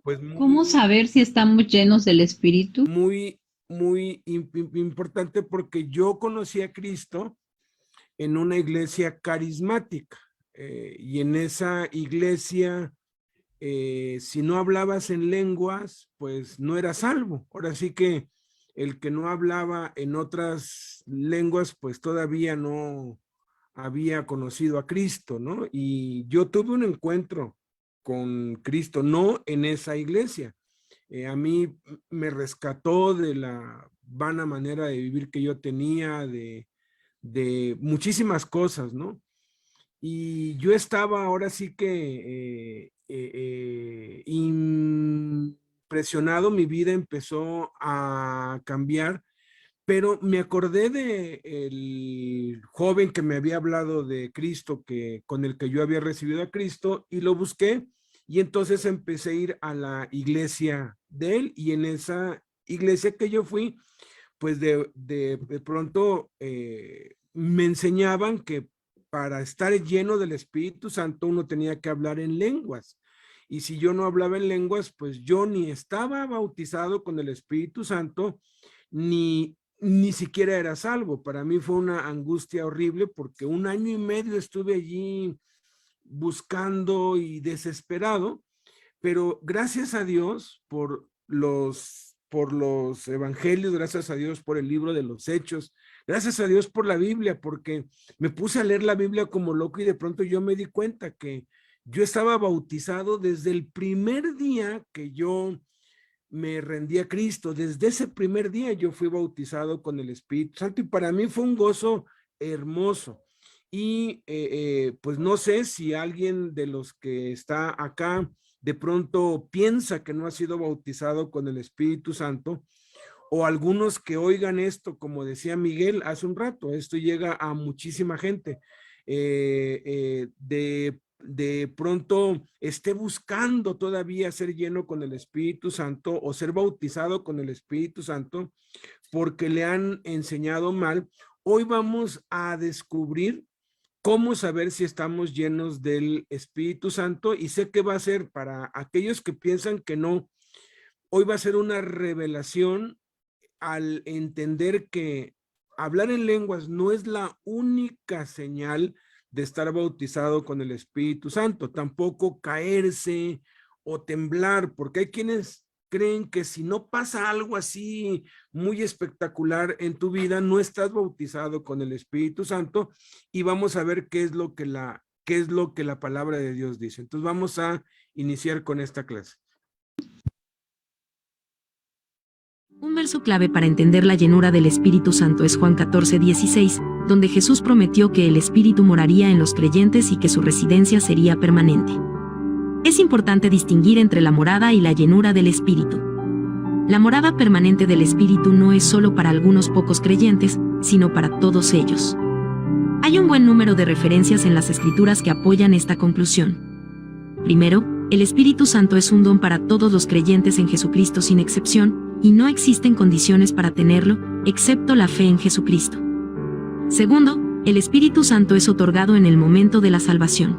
pues ¿Cómo saber si estamos llenos del Espíritu? muy importante, porque yo conocí a Cristo en una iglesia carismática, y en esa iglesia, si no hablabas en lenguas, pues no eras salvo. Ahora sí que el que no hablaba en otras lenguas, pues todavía no había conocido a Cristo, ¿no? Y yo tuve un encuentro con Cristo, no en esa iglesia. A mí me rescató de la vana manera de vivir que yo tenía, de muchísimas cosas, ¿no? Y yo estaba ahora sí que impresionado, mi vida empezó a cambiar, pero me acordé de el joven que me había hablado de Cristo, con el que yo había recibido a Cristo, y lo busqué, y entonces empecé a ir a la iglesia de él, y en esa iglesia que yo fui, pues de pronto me enseñaban que para estar lleno del Espíritu Santo uno tenía que hablar en lenguas. Y si yo no hablaba en lenguas, pues yo ni estaba bautizado con el Espíritu Santo, ni siquiera era salvo. Para mí fue una angustia horrible, porque 1 año y medio estuve allí buscando y desesperado, pero gracias a Dios por los evangelios, gracias a Dios por el libro de los Hechos, gracias a Dios por la Biblia, porque me puse a leer la Biblia como loco, y de pronto yo me di cuenta que yo estaba bautizado desde el primer día que yo me rendí a Cristo. Desde ese primer día yo fui bautizado con el Espíritu Santo, y para mí fue un gozo hermoso. Y pues no sé si alguien de los que está acá de pronto piensa que no ha sido bautizado con el Espíritu Santo, o algunos que oigan esto, como decía Miguel hace un rato, esto llega a muchísima gente, de pronto esté buscando todavía ser lleno con el Espíritu Santo o ser bautizado con el Espíritu Santo porque le han enseñado mal. Hoy vamos a descubrir cómo saber si estamos llenos del Espíritu Santo, y sé que va a ser para aquellos que piensan que no. Hoy va a ser una revelación al entender que hablar en lenguas no es la única señal de estar bautizado con el Espíritu Santo, tampoco caerse o temblar, porque hay quienes creen que si no pasa algo así muy espectacular en tu vida, no estás bautizado con el Espíritu Santo, y vamos a ver qué es lo que la palabra de Dios dice. Entonces vamos a iniciar con esta clase. Un verso clave para entender la llenura del Espíritu Santo es Juan 14:16, donde Jesús prometió que el Espíritu moraría en los creyentes y que su residencia sería permanente. Es importante distinguir entre la morada y la llenura del Espíritu. La morada permanente del Espíritu no es solo para algunos pocos creyentes, sino para todos ellos. Hay un buen número de referencias en las Escrituras que apoyan esta conclusión. Primero, el Espíritu Santo es un don para todos los creyentes en Jesucristo sin excepción, y no existen condiciones para tenerlo, excepto la fe en Jesucristo. Segundo, el Espíritu Santo es otorgado en el momento de la salvación.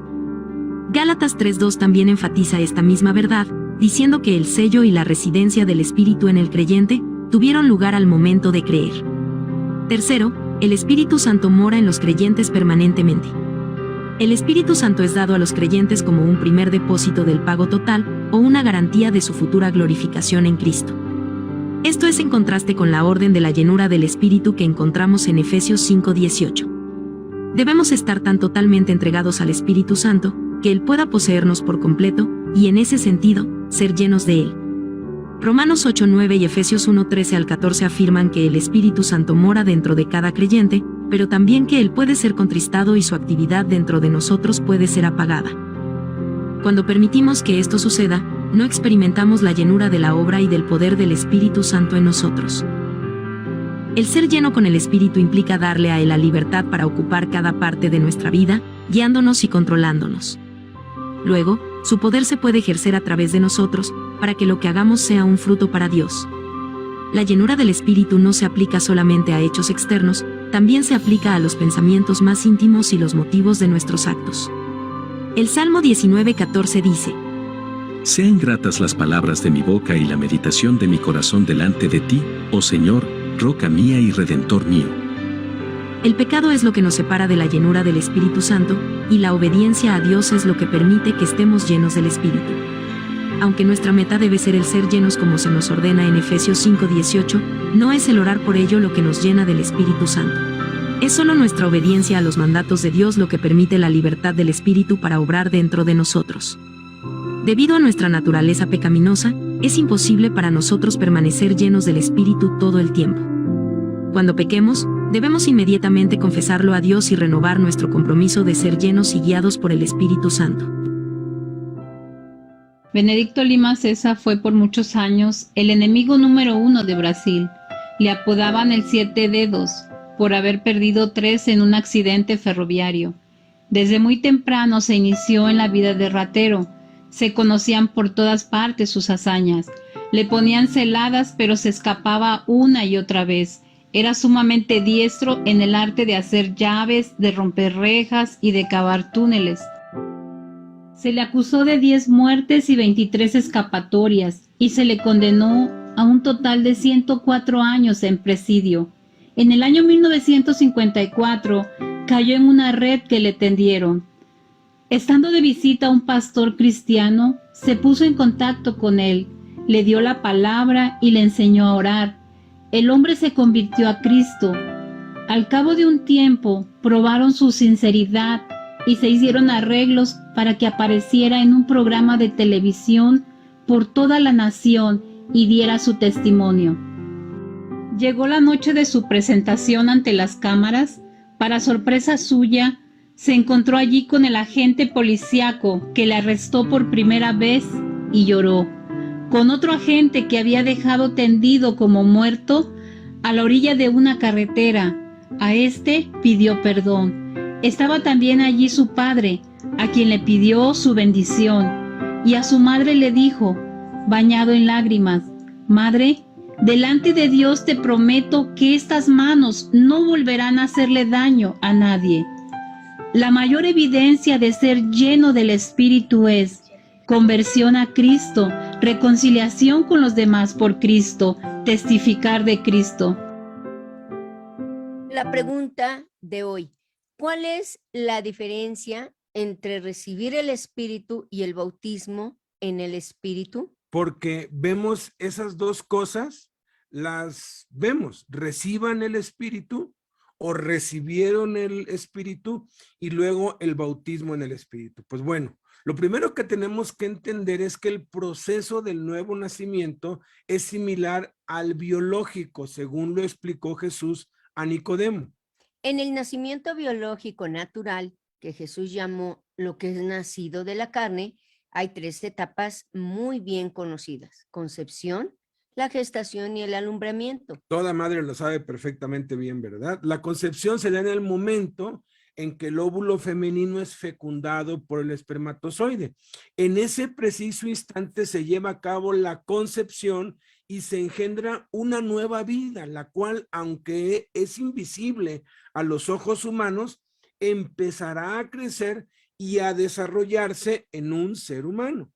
Gálatas 3:2 también enfatiza esta misma verdad, diciendo que el sello y la residencia del Espíritu en el creyente tuvieron lugar al momento de creer. Tercero, el Espíritu Santo mora en los creyentes permanentemente. El Espíritu Santo es dado a los creyentes como un primer depósito del pago total o una garantía de su futura glorificación en Cristo. Esto es en contraste con la orden de la llenura del Espíritu que encontramos en Efesios 5:18. Debemos estar tan totalmente entregados al Espíritu Santo, que Él pueda poseernos por completo, y en ese sentido, ser llenos de Él. Romanos 8:9 y Efesios 1:13 al 14 afirman que el Espíritu Santo mora dentro de cada creyente, pero también que Él puede ser contristado y su actividad dentro de nosotros puede ser apagada. Cuando permitimos que esto suceda, no experimentamos la llenura de la obra y del poder del Espíritu Santo en nosotros. El ser lleno con el Espíritu implica darle a Él la libertad para ocupar cada parte de nuestra vida, guiándonos y controlándonos. Luego, su poder se puede ejercer a través de nosotros, para que lo que hagamos sea un fruto para Dios. La llenura del Espíritu no se aplica solamente a hechos externos, también se aplica a los pensamientos más íntimos y los motivos de nuestros actos. El Salmo 19:14 dice: Sean gratas las palabras de mi boca y la meditación de mi corazón delante de ti, oh Señor, roca mía y redentor mío. El pecado es lo que nos separa de la llenura del Espíritu Santo, y la obediencia a Dios es lo que permite que estemos llenos del Espíritu. Aunque nuestra meta debe ser el ser llenos como se nos ordena en Efesios 5:18, no es el orar por ello lo que nos llena del Espíritu Santo. Es solo nuestra obediencia a los mandatos de Dios lo que permite la libertad del Espíritu para obrar dentro de nosotros. Debido a nuestra naturaleza pecaminosa, es imposible para nosotros permanecer llenos del Espíritu todo el tiempo. Cuando pequemos, debemos inmediatamente confesarlo a Dios y renovar nuestro compromiso de ser llenos y guiados por el Espíritu Santo. Benedicto Lima Cesa fue por muchos años el enemigo número 1 de Brasil. Le apodaban el 7 dedos, por haber perdido 3 en un accidente ferroviario. Desde muy temprano se inició en la vida de ratero. Se conocían por todas partes sus hazañas. Le ponían celadas, pero se escapaba una y otra vez. Era sumamente diestro en el arte de hacer llaves, de romper rejas y de cavar túneles. Se le acusó de 10 muertes y 23 escapatorias y se le condenó a un total de 104 años en presidio. En el año 1954 cayó en una red que le tendieron. Estando de visita a un pastor cristiano, se puso en contacto con él, le dio la palabra y le enseñó a orar. El hombre se convirtió a Cristo. Al cabo de un tiempo, probaron su sinceridad y se hicieron arreglos para que apareciera en un programa de televisión por toda la nación y diera su testimonio. Llegó la noche de su presentación ante las cámaras. Para sorpresa suya, se encontró allí con el agente policíaco que le arrestó por primera vez y lloró. Con otro agente que había dejado tendido como muerto a la orilla de una carretera. A este pidió perdón. Estaba también allí su padre, a quien le pidió su bendición, y a su madre le dijo, bañado en lágrimas, «Madre, delante de Dios te prometo que estas manos no volverán a hacerle daño a nadie». La mayor evidencia de ser lleno del Espíritu es conversión a Cristo, reconciliación con los demás por Cristo, testificar de Cristo. La pregunta de hoy, ¿cuál es la diferencia entre recibir el Espíritu y el bautismo en el Espíritu? Porque vemos esas dos cosas, las vemos, reciban el Espíritu o recibieron el Espíritu y luego el bautismo en el Espíritu. Pues bueno, lo primero que tenemos que entender es que el proceso del nuevo nacimiento es similar al biológico, según lo explicó Jesús a Nicodemo. En el nacimiento biológico natural, que Jesús llamó lo que es nacido de la carne, hay 3 etapas muy bien conocidas: concepción, la gestación y el alumbramiento. Toda madre lo sabe perfectamente bien, ¿verdad? La concepción se da en el momento en que el óvulo femenino es fecundado por el espermatozoide. En ese preciso instante se lleva a cabo la concepción y se engendra una nueva vida, la cual, aunque es invisible a los ojos humanos, empezará a crecer y a desarrollarse en un ser humano.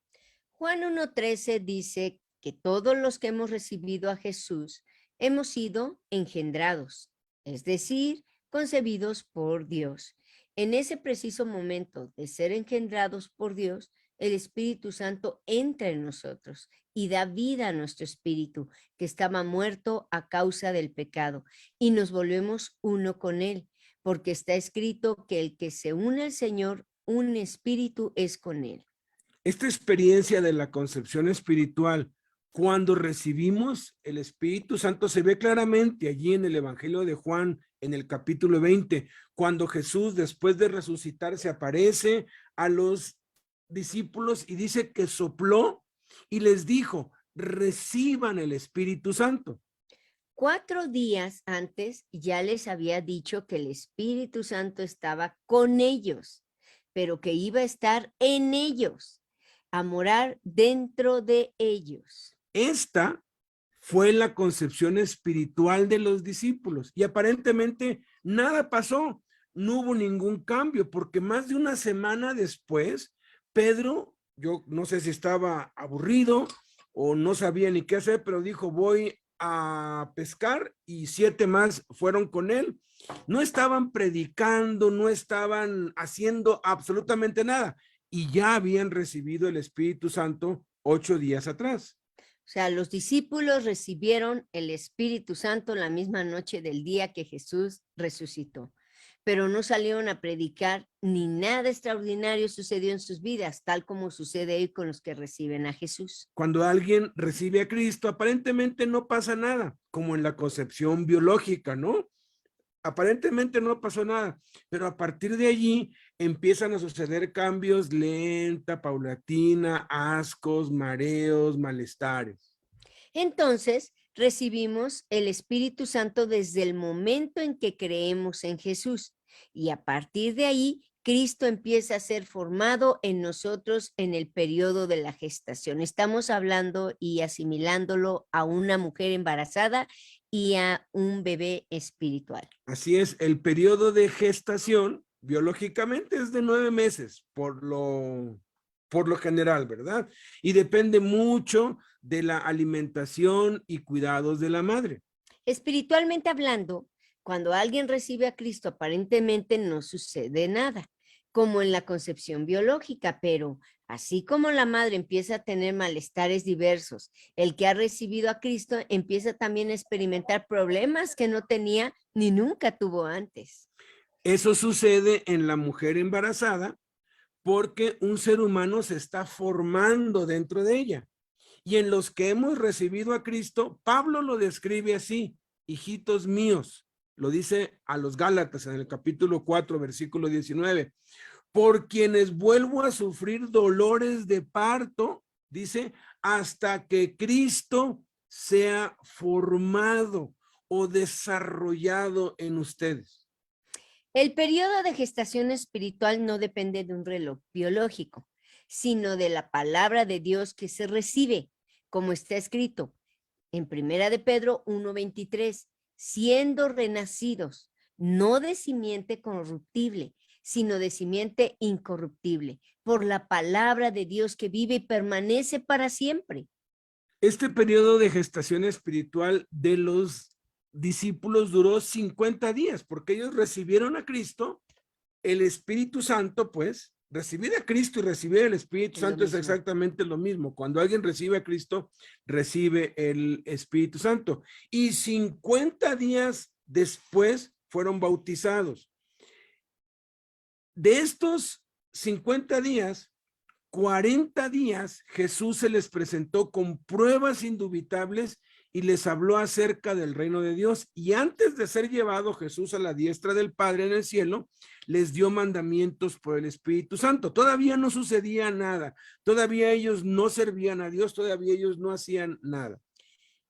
Juan 1:13 dice que todos los que hemos recibido a Jesús hemos sido engendrados, es decir, concebidos por Dios. En ese preciso momento de ser engendrados por Dios, el Espíritu Santo entra en nosotros y da vida a nuestro espíritu, que estaba muerto a causa del pecado, y nos volvemos uno con Él, porque está escrito que el que se une al Señor, un espíritu es con Él. Esta experiencia de la concepción espiritual, cuando recibimos el Espíritu Santo, se ve claramente allí en el Evangelio de Juan, en el capítulo 20, cuando Jesús, después de resucitar, se aparece a los discípulos y dice que sopló y les dijo, reciban el Espíritu Santo. 4 días antes ya les había dicho que el Espíritu Santo estaba con ellos, pero que iba a estar en ellos, a morar dentro de ellos. Esta fue la concepción espiritual de los discípulos y aparentemente nada pasó, no hubo ningún cambio, porque más de una semana después, Pedro yo no sé si estaba aburrido o no sabía ni qué hacer, pero dijo, voy a pescar, y 7 más fueron con él. No estaban predicando, no estaban haciendo absolutamente nada, y ya habían recibido el Espíritu Santo 8 días atrás. O sea, los discípulos recibieron el Espíritu Santo la misma noche del día que Jesús resucitó, pero no salieron a predicar, ni nada extraordinario sucedió en sus vidas, tal como sucede hoy con los que reciben a Jesús. Cuando alguien recibe a Cristo, aparentemente no pasa nada, como en la concepción biológica, ¿no? Aparentemente no pasó nada, pero a partir de allí empiezan a suceder cambios lenta, paulatina, ascos, mareos, malestares. Entonces, recibimos el Espíritu Santo desde el momento en que creemos en Jesús, y a partir de ahí, Cristo empieza a ser formado en nosotros en el periodo de la gestación. Estamos hablando y asimilándolo a una mujer embarazada y a un bebé espiritual. Así es, el periodo de gestación biológicamente es de 9 meses por lo general, ¿verdad? Y depende mucho de la alimentación y cuidados de la madre. Espiritualmente hablando, cuando alguien recibe a Cristo, aparentemente no sucede nada, como en la concepción biológica, pero así como la madre empieza a tener malestares diversos, el que ha recibido a Cristo empieza también a experimentar problemas que no tenía ni nunca tuvo antes. Eso sucede en la mujer embarazada porque un ser humano se está formando dentro de ella. Y en los que hemos recibido a Cristo, Pablo lo describe así: hijitos míos, lo dice a los Gálatas en el capítulo 4, versículo 19, por quienes vuelvo a sufrir dolores de parto, dice, hasta que Cristo sea formado o desarrollado en ustedes. El periodo de gestación espiritual no depende de un reloj biológico, sino de la palabra de Dios que se recibe, como está escrito en 1 de Pedro 1:23, siendo renacidos, no de simiente corruptible, sino de simiente incorruptible, por la palabra de Dios que vive y permanece para siempre. Este periodo de gestación espiritual de los discípulos duró 50 días, porque ellos recibieron a Cristo, el Espíritu Santo, pues, recibir a Cristo y recibir el Espíritu Santo es exactamente lo mismo. Cuando alguien recibe a Cristo, recibe el Espíritu Santo. Y 50 días después fueron bautizados. De estos 50 días, 40 días Jesús se les presentó con pruebas indubitables y les habló acerca del reino de Dios. Y antes de ser llevado Jesús a la diestra del Padre en el cielo, les dio mandamientos por el Espíritu Santo. Todavía no sucedía nada, todavía ellos no servían a Dios, todavía ellos no hacían nada.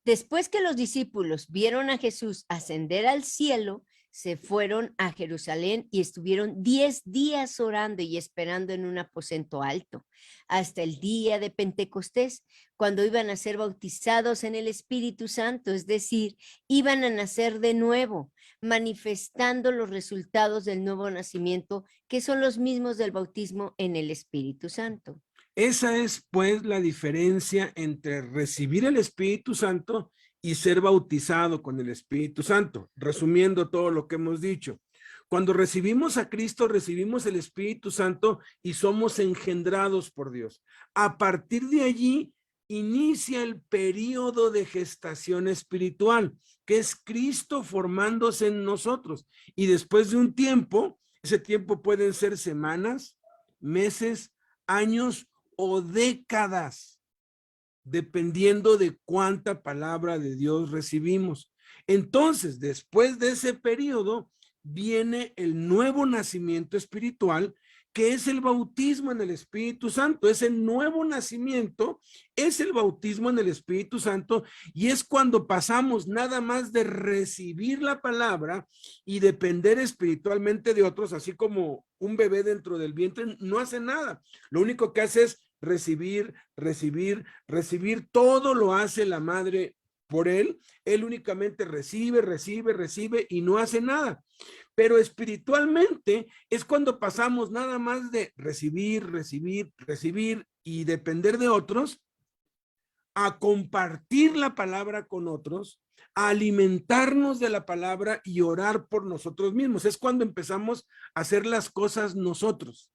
Después que los discípulos vieron a Jesús ascender al cielo, se fueron a Jerusalén y estuvieron 10 días orando y esperando en un aposento alto, hasta el día de Pentecostés, cuando iban a ser bautizados en el Espíritu Santo, es decir, iban a nacer de nuevo, manifestando los resultados del nuevo nacimiento, que son los mismos del bautismo en el Espíritu Santo. Esa es, pues, la diferencia entre recibir el Espíritu Santo y ser bautizado con el Espíritu Santo. Resumiendo todo lo que hemos dicho, cuando recibimos a Cristo, recibimos el Espíritu Santo y somos engendrados por Dios. A partir de allí, inicia el periodo de gestación espiritual, que es Cristo formándose en nosotros. Y después de un tiempo, ese tiempo pueden ser semanas, meses, años o décadas, dependiendo de cuánta palabra de Dios recibimos. Entonces, después de ese periodo, viene el nuevo nacimiento espiritual, que es el bautismo en el Espíritu Santo. Ese nuevo nacimiento es el bautismo en el Espíritu Santo, y es cuando pasamos nada más de recibir la palabra y depender espiritualmente de otros, así como un bebé dentro del vientre no hace nada. Lo único que hace es recibir, recibir, recibir. Todo lo hace la madre por él. Él únicamente recibe, recibe, recibe y no hace nada. Pero espiritualmente es cuando pasamos nada más de recibir, recibir, recibir y depender de otros, a compartir la palabra con otros, a alimentarnos de la palabra y orar por nosotros mismos. Es cuando empezamos a hacer las cosas nosotros.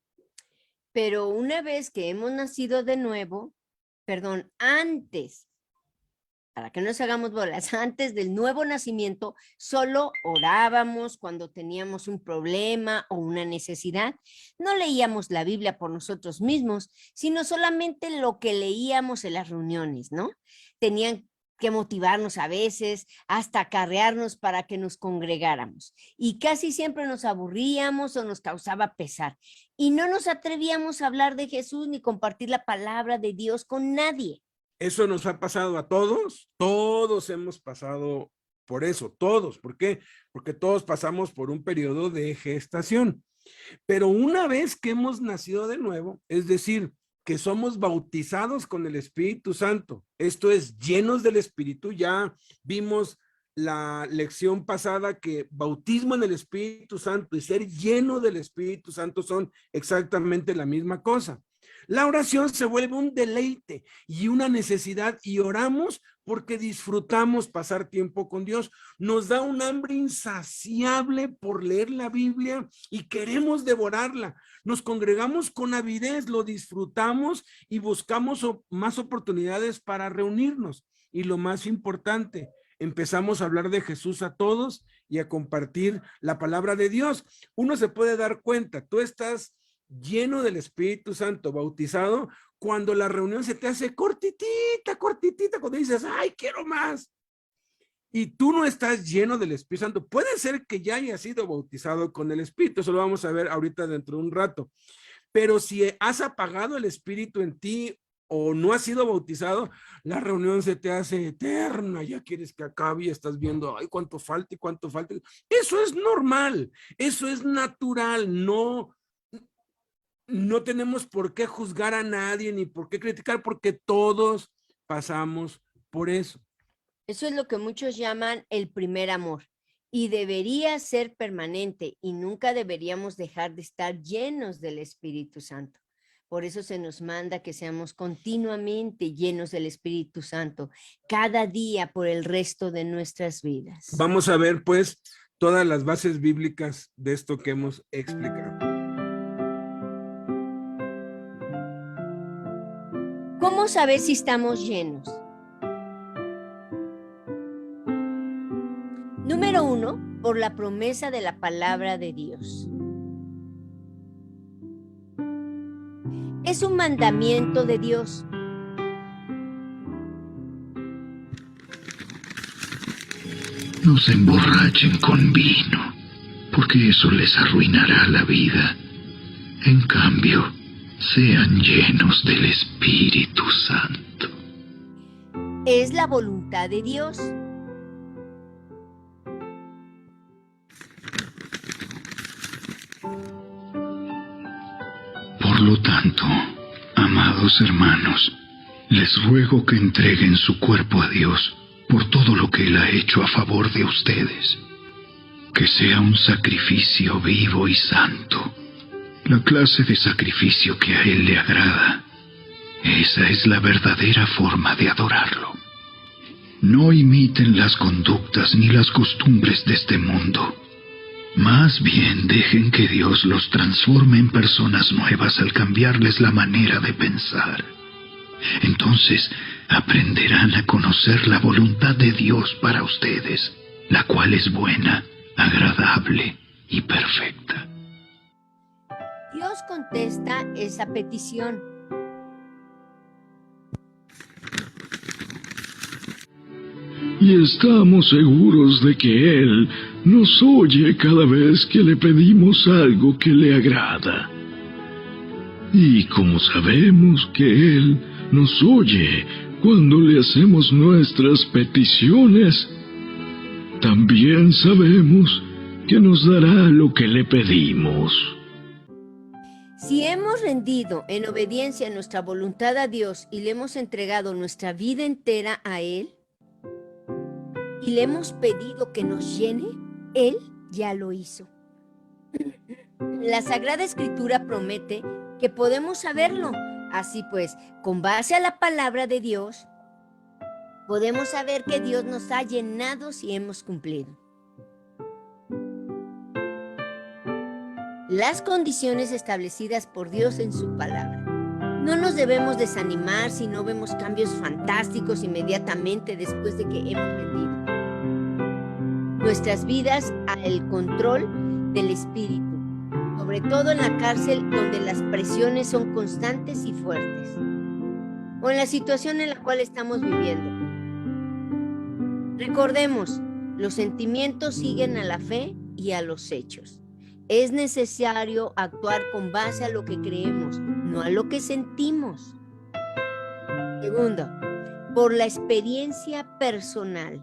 Pero una vez que hemos nacido de nuevo, perdón, antes, para que no nos hagamos bolas, antes del nuevo nacimiento, solo orábamos cuando teníamos un problema o una necesidad. No leíamos la Biblia por nosotros mismos, sino solamente lo que leíamos en las reuniones, ¿no? Tenían que motivarnos a veces, hasta acarrearnos para que nos congregáramos. Y casi siempre nos aburríamos o nos causaba pesar. Y no nos atrevíamos a hablar de Jesús ni compartir la palabra de Dios con nadie. Eso nos ha pasado a todos hemos pasado por eso, todos. ¿Por qué? Porque todos pasamos por un periodo de gestación. Pero una vez que hemos nacido de nuevo, es decir, que somos bautizados con el Espíritu Santo, esto es, llenos del Espíritu, ya vimos la lección pasada que bautismo en el Espíritu Santo y ser lleno del Espíritu Santo son exactamente la misma cosa. La oración se vuelve un deleite y una necesidad y oramos porque disfrutamos pasar tiempo con Dios. Nos da un hambre insaciable por leer la Biblia y queremos devorarla. Nos congregamos con avidez, lo disfrutamos y buscamos más oportunidades para reunirnos. Y lo más importante, empezamos a hablar de Jesús a todos y a compartir la palabra de Dios. Uno se puede dar cuenta, tú estás lleno del Espíritu Santo, bautizado, cuando la reunión se te hace cortitita, cuando dices, ay, quiero más. Y tú no estás lleno del Espíritu Santo. Puede ser que ya hayas sido bautizado con el Espíritu, eso lo vamos a ver ahorita dentro de un rato. Pero si has apagado el Espíritu en ti o no has sido bautizado, la reunión se te hace eterna, ya quieres que acabe y estás viendo, ay, cuánto falta y cuánto falta. Eso es normal, eso es natural, no tenemos por qué juzgar a nadie ni por qué criticar, porque todos pasamos por eso. Eso es lo que muchos llaman el primer amor y debería ser permanente y nunca deberíamos dejar de estar llenos del Espíritu Santo. Por eso se nos manda que seamos continuamente llenos del Espíritu Santo, cada día por el resto de nuestras vidas. Vamos a ver pues todas las bases bíblicas de esto que hemos explicado. ¿Cómo saber si estamos llenos? Número 1, por la promesa de la palabra de Dios. Es un mandamiento de Dios. No se emborrachen con vino, porque eso les arruinará la vida. En cambio, sean llenos del Espíritu Santo. Es la voluntad de Dios. Por lo tanto, amados hermanos, les ruego que entreguen su cuerpo a Dios por todo lo que Él ha hecho a favor de ustedes. Que sea un sacrificio vivo y santo, la clase de sacrificio que a Él le agrada. Esa es la verdadera forma de adorarlo. No imiten las conductas ni las costumbres de este mundo. Más bien dejen que Dios los transforme en personas nuevas al cambiarles la manera de pensar. Entonces aprenderán a conocer la voluntad de Dios para ustedes, la cual es buena, agradable y perfecta. Dios contesta esa petición. Y estamos seguros de que Él nos oye cada vez que le pedimos algo que le agrada. Y como sabemos que Él nos oye cuando le hacemos nuestras peticiones, también sabemos que nos dará lo que le pedimos. Si hemos rendido en obediencia nuestra voluntad a Dios y le hemos entregado nuestra vida entera a Él, y le hemos pedido que nos llene, Él ya lo hizo. La Sagrada Escritura promete que podemos saberlo Así pues, con base a la palabra de Dios, podemos saber que Dios nos ha llenado si hemos cumplido. Las condiciones establecidas por Dios en su palabra. No nos debemos desanimar si no vemos cambios fantásticos inmediatamente después de que hemos rendido nuestras vidas al control del Espíritu, sobre todo en la cárcel donde las presiones son constantes y fuertes, o en la situación en la cual estamos viviendo. Recordemos, los sentimientos siguen a la fe y a los hechos. Es necesario actuar con base a lo que creemos, no a lo que sentimos. Segundo, por la experiencia personal.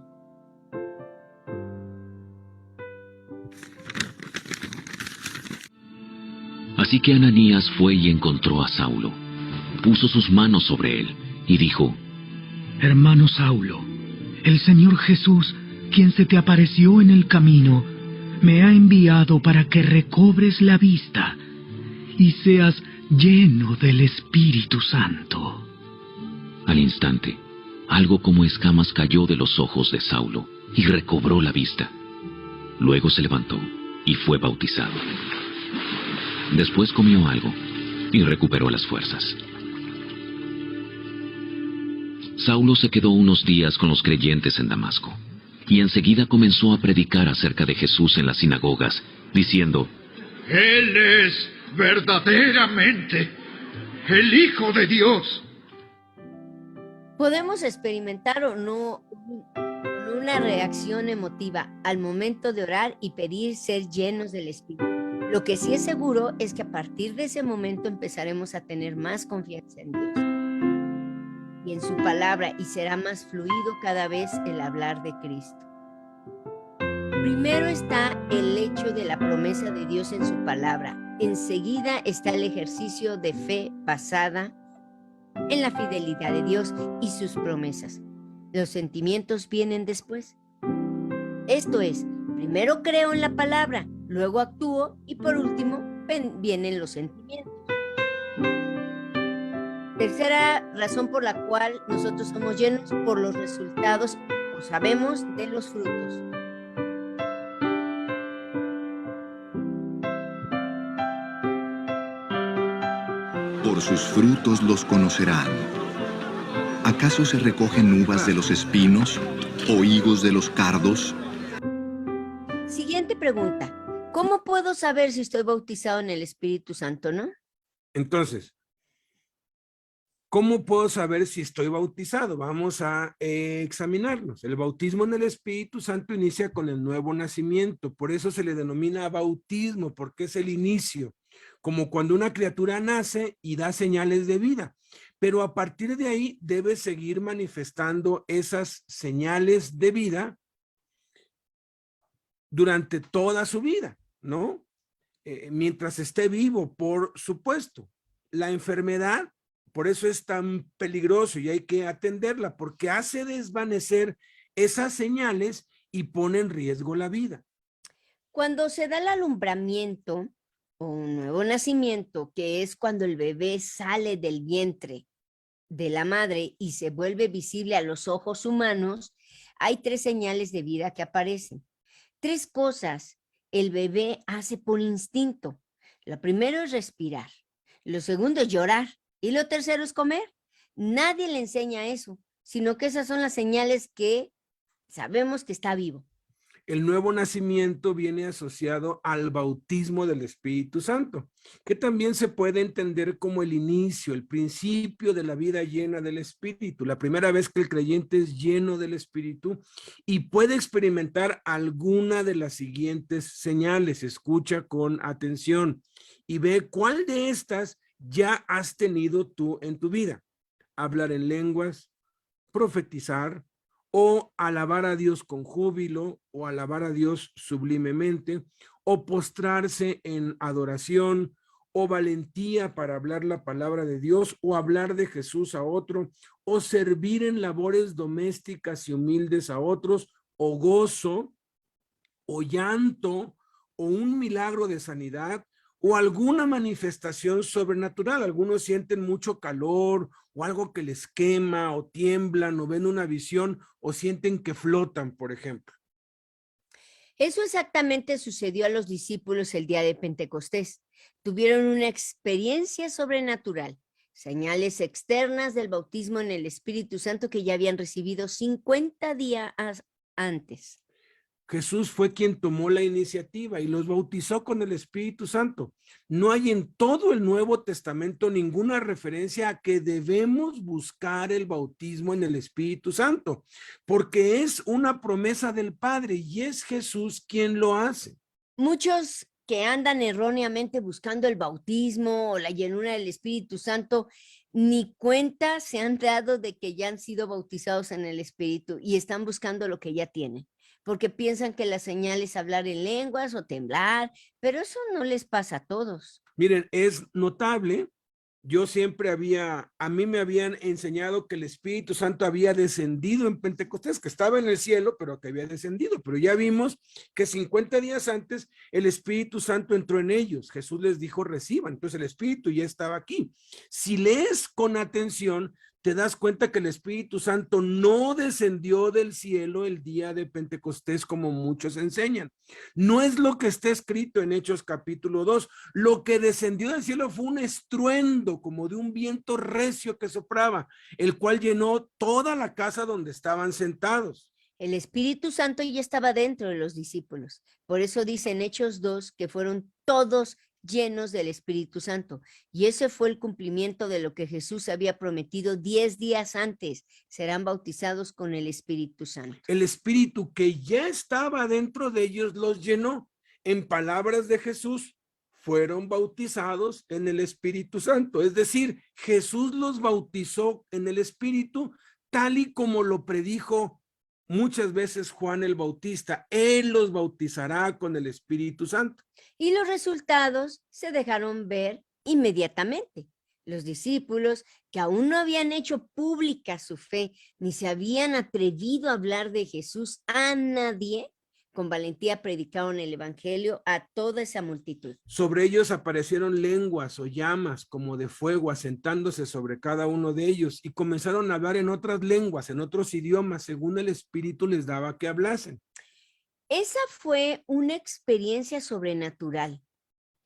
Así que Ananías fue y encontró a Saulo. Puso sus manos sobre él y dijo: Hermano Saulo, el Señor Jesús, quien se te apareció en el camino, me ha enviado para que recobres la vista y seas lleno del Espíritu Santo. Al instante, algo como escamas cayó de los ojos de Saulo y recobró la vista. Luego se levantó y fue bautizado. Después comió algo y recuperó las fuerzas. Saulo se quedó unos días con los creyentes en Damasco, y enseguida comenzó a predicar acerca de Jesús en las sinagogas, diciendo: Él es verdaderamente el Hijo de Dios. Podemos experimentar o no una reacción emotiva al momento de orar y pedir ser llenos del Espíritu. Lo que sí es seguro es que a partir de ese momento empezaremos a tener más confianza en Dios y en su palabra, y será más fluido cada vez el hablar de Cristo. Primero está el hecho de la promesa de Dios en su palabra. Enseguida está el ejercicio de fe basada en la fidelidad de Dios y sus promesas. Los sentimientos vienen después. Esto es, primero creo en la palabra, luego actúo y por último vienen los sentimientos. Tercera razón por la cual nosotros somos llenos: por los resultados, o sabemos de los frutos. Por sus frutos los conocerán. ¿Acaso se recogen uvas de los espinos o higos de los cardos? Siguiente pregunta. ¿Cómo puedo saber si estoy bautizado en el Espíritu Santo, no? Entonces, ¿cómo puedo saber si estoy bautizado? Vamos a examinarnos. El bautismo en el Espíritu Santo inicia con el nuevo nacimiento. Por eso se le denomina bautismo, porque es el inicio, como cuando una criatura nace y da señales de vida. Pero a partir de ahí debe seguir manifestando esas señales de vida durante toda su vida, ¿no? Mientras esté vivo, por supuesto. La enfermedad, por eso es tan peligroso y hay que atenderla, porque hace desvanecer esas señales y pone en riesgo la vida. Cuando se da el alumbramiento o un nuevo nacimiento, que es cuando el bebé sale del vientre de la madre y se vuelve visible a los ojos humanos, hay 3 señales de vida que aparecen. 3 cosas el bebé hace por instinto. Lo primero es respirar, lo segundo es llorar y lo tercero es comer. Nadie le enseña eso, sino que esas son las señales que sabemos que está vivo. El nuevo nacimiento viene asociado al bautismo del Espíritu Santo, que también se puede entender como el inicio, el principio de la vida llena del Espíritu, la primera vez que el creyente es lleno del Espíritu y puede experimentar alguna de las siguientes señales. Escucha con atención y ve cuál de estas ya has tenido tú en tu vida. Hablar en lenguas, profetizar, o alabar a Dios con júbilo, o alabar a Dios sublimemente, o postrarse en adoración, o valentía para hablar la palabra de Dios, o hablar de Jesús a otro, o servir en labores domésticas y humildes a otros, o gozo, o llanto, o un milagro de sanidad, o alguna manifestación sobrenatural. Algunos sienten mucho calor o algo que les quema o tiemblan o ven una visión o sienten que flotan, por ejemplo. Eso exactamente sucedió a los discípulos el día de Pentecostés. Tuvieron una experiencia sobrenatural, señales externas del bautismo en el Espíritu Santo que ya habían recibido 50 días antes. Jesús fue quien tomó la iniciativa y los bautizó con el Espíritu Santo. No hay en todo el Nuevo Testamento ninguna referencia a que debemos buscar el bautismo en el Espíritu Santo, porque es una promesa del Padre y es Jesús quien lo hace. Muchos que andan erróneamente buscando el bautismo o la llenura del Espíritu Santo, ni cuenta se han dado de que ya han sido bautizados en el Espíritu y están buscando lo que ya tienen, porque piensan que la señal es hablar en lenguas o temblar, pero eso no les pasa a todos. Miren, es notable. Yo siempre a mí me habían enseñado que el Espíritu Santo había descendido en Pentecostés, que estaba en el cielo, pero que había descendido. Pero ya vimos que 50 días antes el Espíritu Santo entró en ellos. Jesús les dijo, reciban. Entonces el Espíritu ya estaba aquí. Si lees con atención, te das cuenta que el Espíritu Santo no descendió del cielo el día de Pentecostés como muchos enseñan. No es lo que está escrito en Hechos capítulo 2. Lo que descendió del cielo fue un estruendo como de un viento recio que soplaba, el cual llenó toda la casa donde estaban sentados. El Espíritu Santo ya estaba dentro de los discípulos. Por eso dice en Hechos 2 que fueron todos llenos del Espíritu Santo. Y ese fue el cumplimiento de lo que Jesús había prometido 10 días antes. Serán bautizados con el Espíritu Santo. El Espíritu que ya estaba dentro de ellos los llenó. En palabras de Jesús, fueron bautizados en el Espíritu Santo. Es decir, Jesús los bautizó en el Espíritu tal y como lo predijo muchas veces Juan el Bautista. Él los bautizará con el Espíritu Santo. Y los resultados se dejaron ver inmediatamente. Los discípulos que aún no habían hecho pública su fe, ni se habían atrevido a hablar de Jesús a nadie, con valentía predicaron el evangelio a toda esa multitud. Sobre ellos aparecieron lenguas o llamas como de fuego asentándose sobre cada uno de ellos y comenzaron a hablar en otras lenguas, en otros idiomas, según el Espíritu les daba que hablasen. Esa fue una experiencia sobrenatural,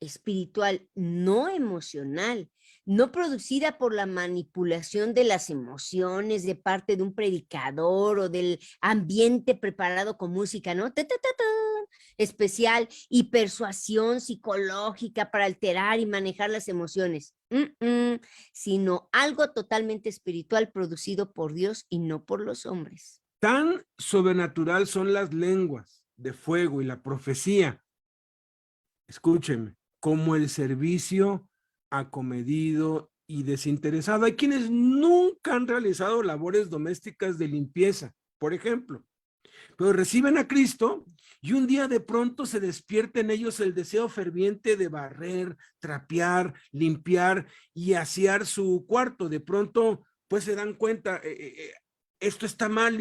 espiritual, no emocional, no producida por la manipulación de las emociones de parte de un predicador o del ambiente preparado con música, ¿no? Especial y persuasión psicológica para alterar y manejar las emociones, sino algo totalmente espiritual producido por Dios y no por los hombres. Tan sobrenatural son las lenguas de fuego y la profecía, escúchenme, como el servicio acomedido y desinteresado. Hay quienes nunca han realizado labores domésticas de limpieza, por ejemplo, pero reciben a Cristo y un día de pronto se despierta en ellos el deseo ferviente de barrer, trapear, limpiar y asear su cuarto. De pronto, pues se dan cuenta, esto está mal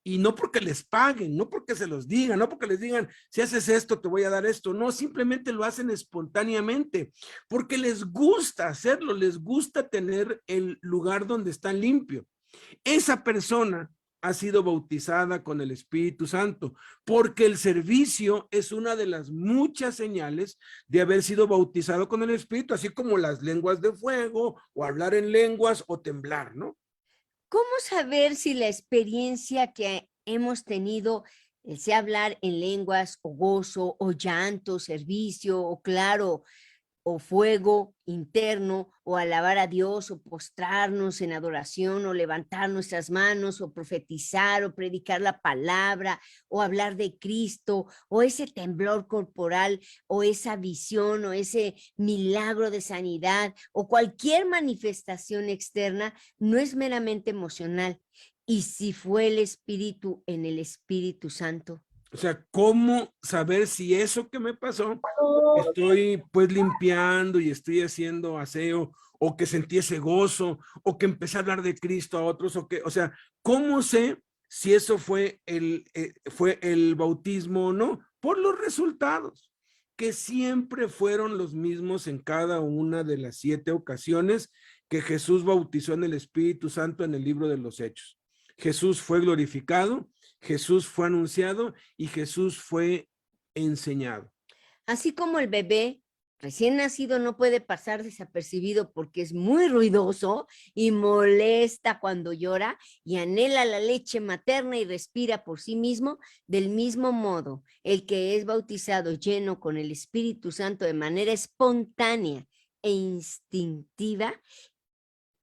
y no porque les paguen, no porque se los digan, no porque les digan, si haces esto, te voy a dar esto. No, simplemente lo hacen espontáneamente, porque les gusta hacerlo, les gusta tener el lugar donde están limpio. Esa persona ha sido bautizada con el Espíritu Santo, porque el servicio es una de las muchas señales de haber sido bautizado con el Espíritu, así como las lenguas de fuego, o hablar en lenguas, o temblar, ¿no? ¿Cómo saber si la experiencia que hemos tenido, sea hablar en lenguas o gozo o llanto, servicio o claro o fuego interno o alabar a Dios o postrarnos en adoración o levantar nuestras manos o profetizar o predicar la palabra o hablar de Cristo o ese temblor corporal o esa visión o ese milagro de sanidad o cualquier manifestación externa no es meramente emocional? Y si fue el Espíritu en el Espíritu Santo. O sea, ¿cómo saber si eso que me pasó, estoy pues limpiando y estoy haciendo aseo, o que sentí ese gozo, o que empecé a hablar de Cristo a otros, o sea, ¿cómo sé si eso fue el bautismo o no? Por los resultados. que siempre fueron los mismos en cada una de las 7 ocasiones que Jesús bautizó en el Espíritu Santo en el libro de los Hechos. Jesús fue glorificado, Jesús fue anunciado y Jesús fue enseñado. Así como el bebé recién nacido no puede pasar desapercibido porque es muy ruidoso y molesta cuando llora y anhela la leche materna y respira por sí mismo, del mismo modo, el que es bautizado lleno con el Espíritu Santo de manera espontánea e instintiva,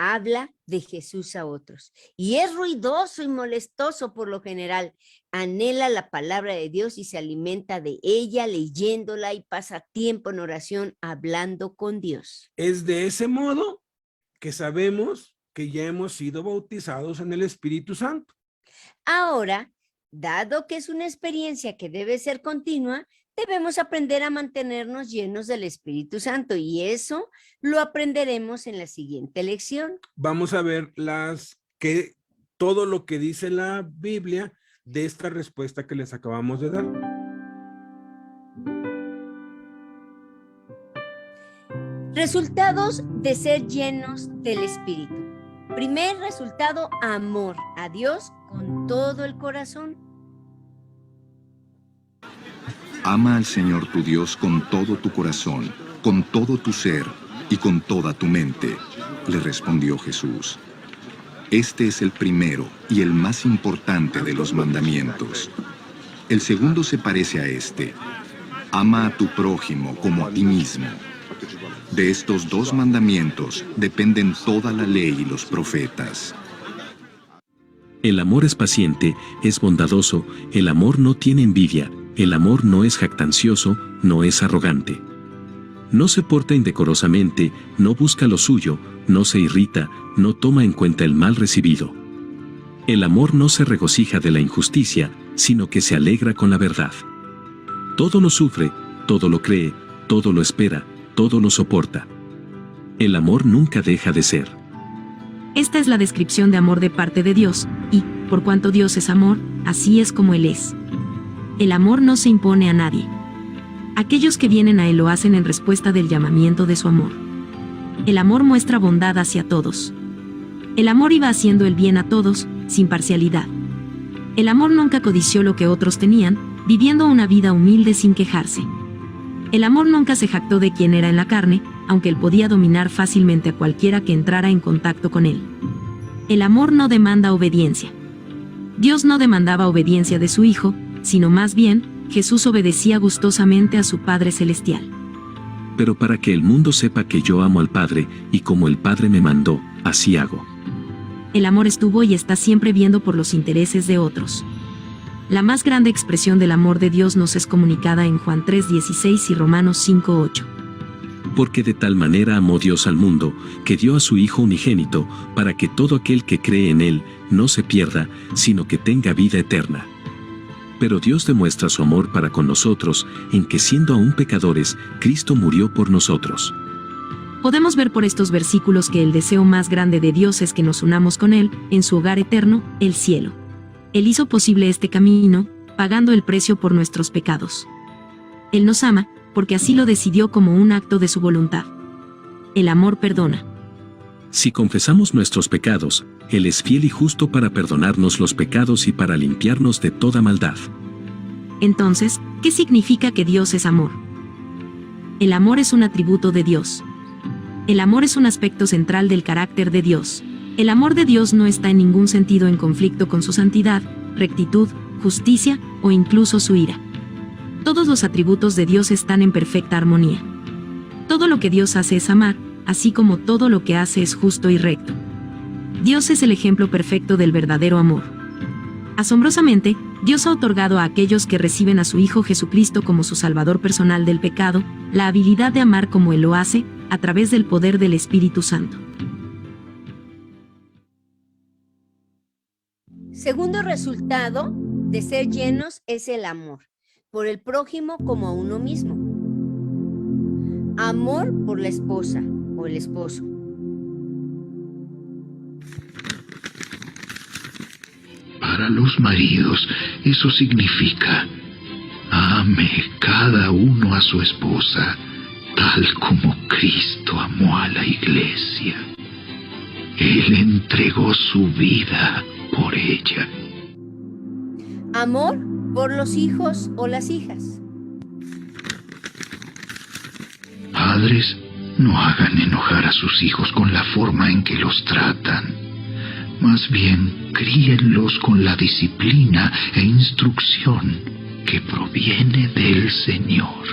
habla de Jesús a otros. Y es ruidoso y molestoso por lo general. Anhela la palabra de Dios y se alimenta de ella leyéndola y pasa tiempo en oración hablando con Dios. Es de ese modo que sabemos que ya hemos sido bautizados en el Espíritu Santo. Ahora, dado que es una experiencia que debe ser continua, debemos aprender a mantenernos llenos del Espíritu Santo y eso lo aprenderemos en la siguiente lección. Vamos a ver todo lo que dice la Biblia de esta respuesta que les acabamos de dar. Resultados de ser llenos del Espíritu. Primer resultado, amor a Dios con todo el corazón. Ama al Señor tu Dios con todo tu corazón, con todo tu ser y con toda tu mente, le respondió Jesús. Este es el primero y el más importante de los mandamientos. El segundo se parece a este. Ama a tu prójimo como a ti mismo. De estos 2 mandamientos dependen toda la ley y los profetas. El amor es paciente, es bondadoso, el amor no tiene envidia, el amor no es jactancioso, no es arrogante. No se porta indecorosamente, no busca lo suyo, no se irrita, no toma en cuenta el mal recibido. El amor no se regocija de la injusticia, sino que se alegra con la verdad. Todo lo sufre, todo lo cree, todo lo espera, todo lo soporta. El amor nunca deja de ser. Esta es la descripción de amor de parte de Dios, y, por cuanto Dios es amor, así es como Él es. El amor no se impone a nadie. Aquellos que vienen a Él lo hacen en respuesta del llamamiento de su amor. El amor muestra bondad hacia todos. El amor iba haciendo el bien a todos, sin parcialidad. El amor nunca codició lo que otros tenían, viviendo una vida humilde sin quejarse. El amor nunca se jactó de quien era en la carne, aunque él podía dominar fácilmente a cualquiera que entrara en contacto con él. El amor no demanda obediencia. Dios no demandaba obediencia de su Hijo, sino más bien, Jesús obedecía gustosamente a su Padre Celestial. Pero para que el mundo sepa que yo amo al Padre, y como el Padre me mandó, así hago. El amor estuvo y está siempre viendo por los intereses de otros. La más grande expresión del amor de Dios nos es comunicada en Juan 3:16 y Romanos 5:8. Porque de tal manera amó Dios al mundo, que dio a su Hijo unigénito, para que todo aquel que cree en Él, no se pierda, sino que tenga vida eterna. Pero Dios demuestra su amor para con nosotros, en que siendo aún pecadores, Cristo murió por nosotros. Podemos ver por estos versículos que el deseo más grande de Dios es que nos unamos con Él, en su hogar eterno, el cielo. Él hizo posible este camino, pagando el precio por nuestros pecados. Él nos ama, porque así lo decidió como un acto de su voluntad. El amor perdona. Si confesamos nuestros pecados, Él es fiel y justo para perdonarnos los pecados y para limpiarnos de toda maldad. Entonces, ¿qué significa que Dios es amor? El amor es un atributo de Dios. El amor es un aspecto central del carácter de Dios. El amor de Dios no está en ningún sentido en conflicto con su santidad, rectitud, justicia o incluso su ira. Todos los atributos de Dios están en perfecta armonía. Todo lo que Dios hace es amar, así como todo lo que hace es justo y recto. Dios es el ejemplo perfecto del verdadero amor. Asombrosamente, Dios ha otorgado a aquellos que reciben a su Hijo Jesucristo como su Salvador personal del pecado, la habilidad de amar como Él lo hace, a través del poder del Espíritu Santo. Segundo resultado de ser llenos es el amor, por el prójimo como a uno mismo. Amor por la esposa o el esposo. Para los maridos, eso significa: ame cada uno a su esposa, tal como Cristo amó a la iglesia. Él entregó su vida por ella. Amor por los hijos o las hijas. Padres, no hagan enojar a sus hijos con la forma en que los tratan. Más bien, críenlos con la disciplina e instrucción que proviene del Señor.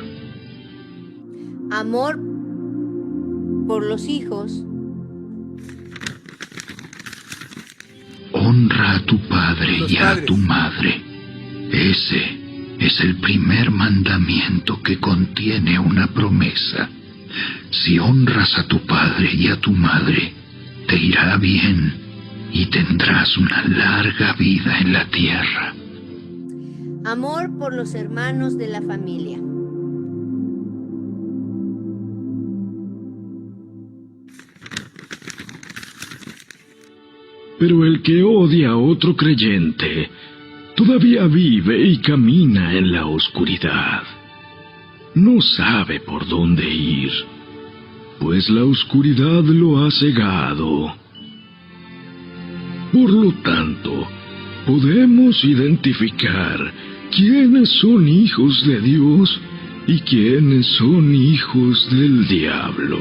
Amor por los hijos. Honra a tu padre Los y a padres. tu madre. Ese es el primer mandamiento que contiene una promesa. Si honras a tu padre y a tu madre, te irá bien y tendrás una larga vida en la tierra. Amor por los hermanos de la familia. Pero el que odia a otro creyente todavía vive y camina en la oscuridad. No sabe por dónde ir, pues la oscuridad lo ha cegado. Por lo tanto, podemos identificar quiénes son hijos de Dios y quiénes son hijos del diablo.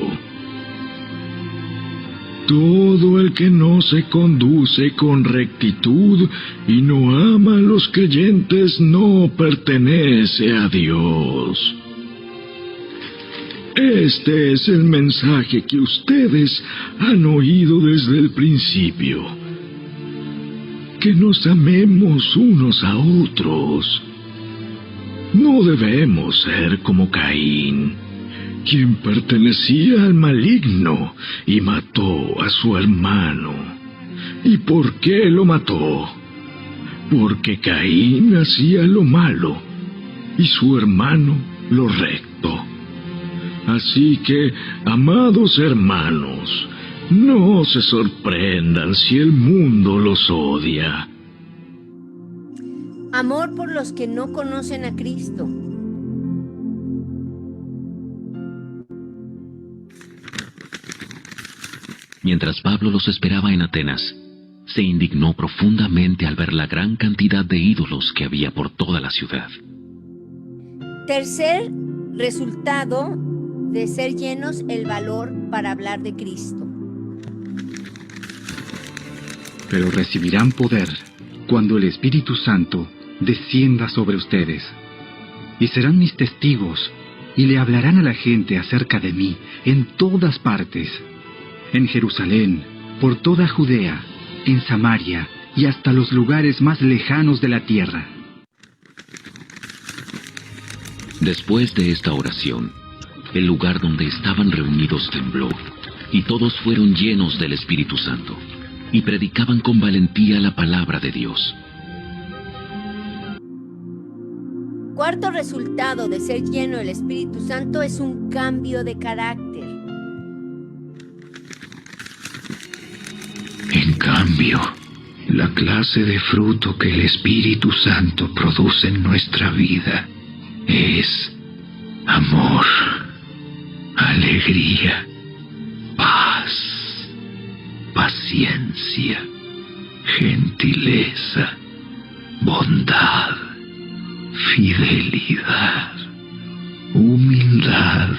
Todo el que no se conduce con rectitud y no ama a los creyentes no pertenece a Dios. Este es el mensaje que ustedes han oído desde el principio. Que nos amemos unos a otros. No debemos ser como Caín, quien pertenecía al maligno y mató a su hermano. ¿Y por qué lo mató? Porque Caín hacía lo malo y su hermano lo recto. Así que, amados hermanos, no se sorprendan si el mundo los odia. Amor por los que no conocen a Cristo. Mientras Pablo los esperaba en Atenas, se indignó profundamente al ver la gran cantidad de ídolos que había por toda la ciudad. Tercer resultado de ser llenos el valor para hablar de Cristo. Pero recibirán poder cuando el Espíritu Santo descienda sobre ustedes. Y serán mis testigos, y le hablarán a la gente acerca de mí en todas partes. En Jerusalén, por toda Judea, en Samaria y hasta los lugares más lejanos de la tierra. Después de esta oración, el lugar donde estaban reunidos tembló, y todos fueron llenos del Espíritu Santo, y predicaban con valentía la palabra de Dios. Cuarto resultado de ser lleno del Espíritu Santo es un cambio de carácter. En cambio, la clase de fruto que el Espíritu Santo produce en nuestra vida es amor, alegría, paz, paciencia, gentileza, bondad, fidelidad, humildad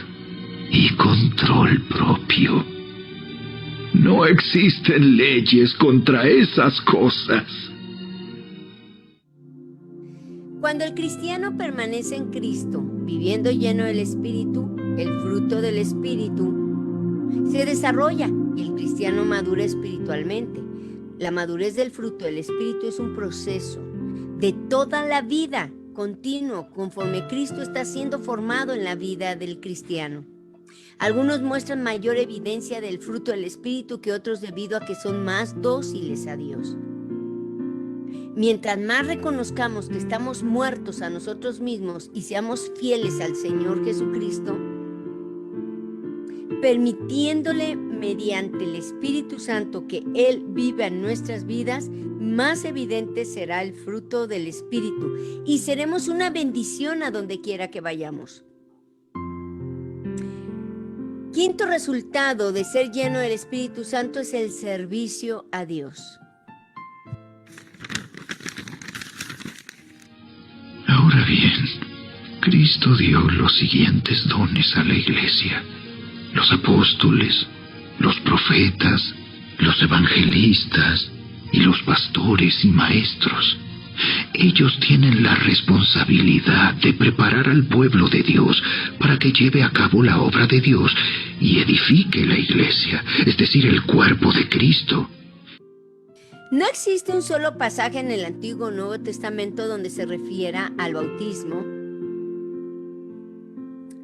y control propio. No existen leyes contra esas cosas. Cuando el cristiano permanece en Cristo, viviendo lleno del Espíritu, el fruto del Espíritu se desarrolla y el cristiano madura espiritualmente. La madurez del fruto del Espíritu es un proceso de toda la vida continuo conforme Cristo está siendo formado en la vida del cristiano. Algunos muestran mayor evidencia del fruto del Espíritu que otros debido a que son más dóciles a Dios. Mientras más reconozcamos que estamos muertos a nosotros mismos y seamos fieles al Señor Jesucristo, permitiéndole mediante el Espíritu Santo que Él viva en nuestras vidas, más evidente será el fruto del Espíritu y seremos una bendición a donde quiera que vayamos. Quinto resultado de ser lleno del Espíritu Santo es el servicio a Dios. Ahora bien, Cristo dio los siguientes dones a la iglesia: los apóstoles, los profetas, los evangelistas y los pastores y maestros. Ellos tienen la responsabilidad de preparar al pueblo de Dios para que lleve a cabo la obra de Dios y edifique la iglesia, es decir, el cuerpo de Cristo. No existe un solo pasaje en el Antiguo o Nuevo Testamento donde se refiera al bautismo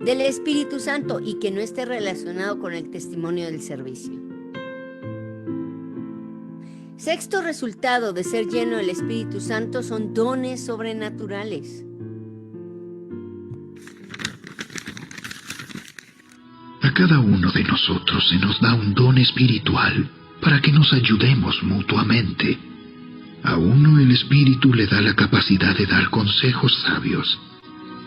del Espíritu Santo y que no esté relacionado con el testimonio del servicio. Sexto resultado de ser lleno del Espíritu Santo son dones sobrenaturales. A cada uno de nosotros se nos da un don espiritual para que nos ayudemos mutuamente. A uno el Espíritu le da la capacidad de dar consejos sabios.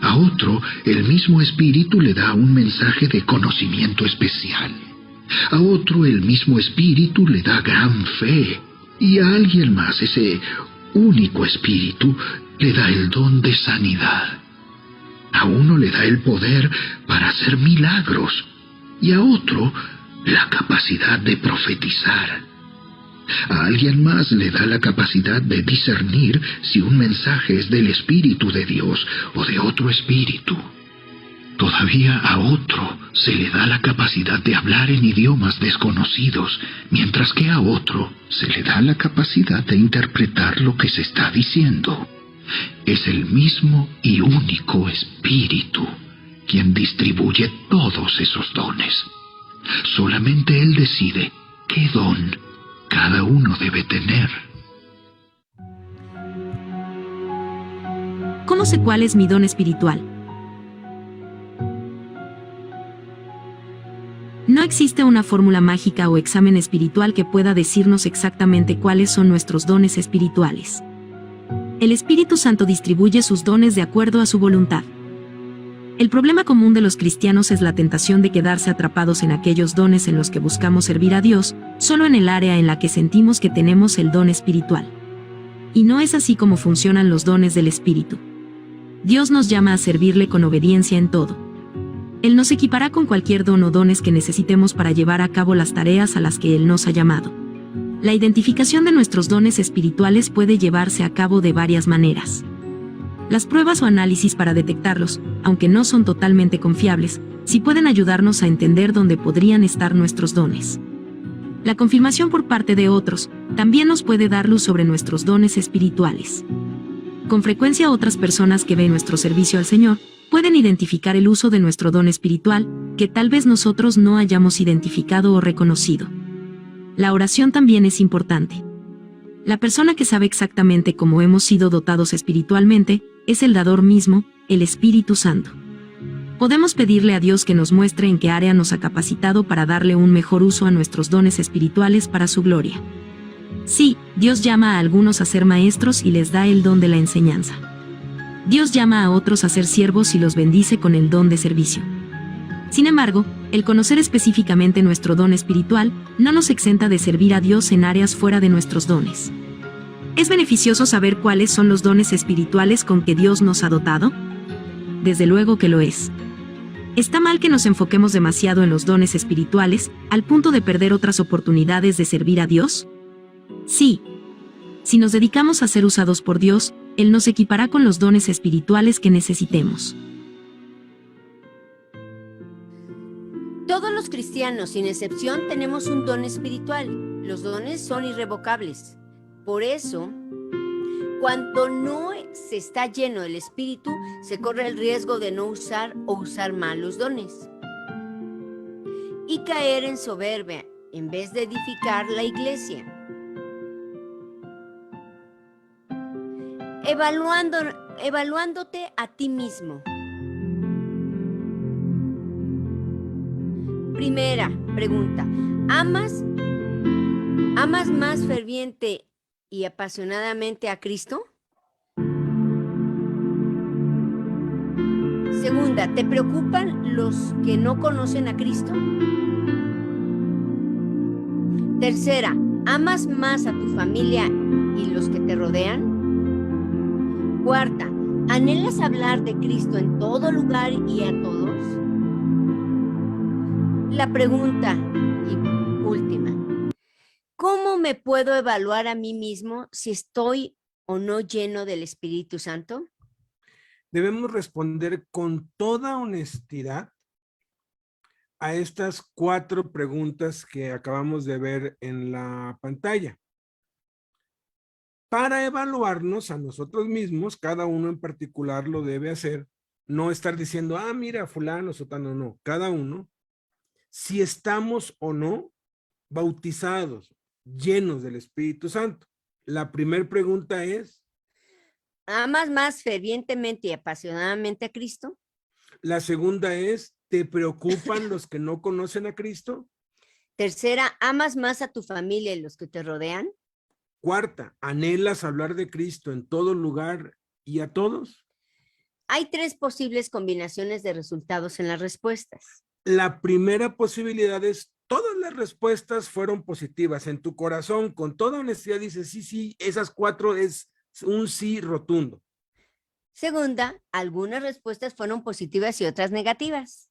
A otro el mismo Espíritu le da un mensaje de conocimiento especial. A otro el mismo Espíritu le da gran fe. Y a alguien más ese único Espíritu le da el don de sanidad. A uno le da el poder para hacer milagros y a otro la capacidad de profetizar. A alguien más le da la capacidad de discernir si un mensaje es del Espíritu de Dios o de otro espíritu. Todavía a otro se le da la capacidad de hablar en idiomas desconocidos, mientras que a otro se le da la capacidad de interpretar lo que se está diciendo. Es el mismo y único Espíritu quien distribuye todos esos dones. Solamente Él decide qué don cada uno debe tener. ¿Cómo sé cuál es mi don espiritual? No existe una fórmula mágica o examen espiritual que pueda decirnos exactamente cuáles son nuestros dones espirituales. El Espíritu Santo distribuye sus dones de acuerdo a su voluntad. El problema común de los cristianos es la tentación de quedarse atrapados en aquellos dones en los que buscamos servir a Dios, solo en el área en la que sentimos que tenemos el don espiritual. Y no es así como funcionan los dones del Espíritu. Dios nos llama a servirle con obediencia en todo. Él nos equipará con cualquier don o dones que necesitemos para llevar a cabo las tareas a las que Él nos ha llamado. La identificación de nuestros dones espirituales puede llevarse a cabo de varias maneras. Las pruebas o análisis para detectarlos, aunque no son totalmente confiables, sí pueden ayudarnos a entender dónde podrían estar nuestros dones. La confirmación por parte de otros también nos puede dar luz sobre nuestros dones espirituales. Con frecuencia otras personas que ven nuestro servicio al Señor pueden identificar el uso de nuestro don espiritual, que tal vez nosotros no hayamos identificado o reconocido. La oración también es importante. La persona que sabe exactamente cómo hemos sido dotados espiritualmente es el dador mismo, el Espíritu Santo. Podemos pedirle a Dios que nos muestre en qué área nos ha capacitado para darle un mejor uso a nuestros dones espirituales para su gloria. Sí, Dios llama a algunos a ser maestros y les da el don de la enseñanza. Dios llama a otros a ser siervos y los bendice con el don de servicio. Sin embargo, el conocer específicamente nuestro don espiritual no nos exenta de servir a Dios en áreas fuera de nuestros dones. ¿Es beneficioso saber cuáles son los dones espirituales con que Dios nos ha dotado? Desde luego que lo es. ¿Está mal que nos enfoquemos demasiado en los dones espirituales, al punto de perder otras oportunidades de servir a Dios? Sí. Si nos dedicamos a ser usados por Dios, Él nos equipará con los dones espirituales que necesitemos. Todos los cristianos, sin excepción, tenemos un don espiritual. Los dones son irrevocables. Por eso, cuando no se está lleno del Espíritu, se corre el riesgo de no usar o usar mal los dones y caer en soberbia en vez de edificar la iglesia. Evaluándote a ti mismo. 1 Primera pregunta, ¿amas más ferviente y apasionadamente a Cristo? Segunda, ¿te preocupan los que no conocen a Cristo? Tercera, ¿amas más a tu familia y los que te rodean? Cuarta, ¿anhelas hablar de Cristo en todo lugar y a todos? La pregunta y última, ¿cómo me puedo evaluar a mí mismo si estoy o no lleno del Espíritu Santo? Debemos responder con toda honestidad a estas 4 preguntas que acabamos de ver en la pantalla. Para evaluarnos a nosotros mismos, cada uno en particular lo debe hacer, no estar diciendo, ah, mira, fulano, sotano, no, cada uno, si estamos o no bautizados, llenos del Espíritu Santo. La primera pregunta es, ¿amas más fervientemente y apasionadamente a Cristo? la segunda es, ¿te preocupan los que no conocen a Cristo? Tercera, ¿amas más a tu familia y los que te rodean? Cuarta, ¿anhelas hablar de Cristo en todo lugar y a todos? Hay 3 posibles combinaciones de resultados en las respuestas. La primera posibilidad es, todas las respuestas fueron positivas. En tu corazón, con toda honestidad, dices, sí, esas 4 es un sí rotundo. Segunda, algunas respuestas fueron positivas y otras negativas.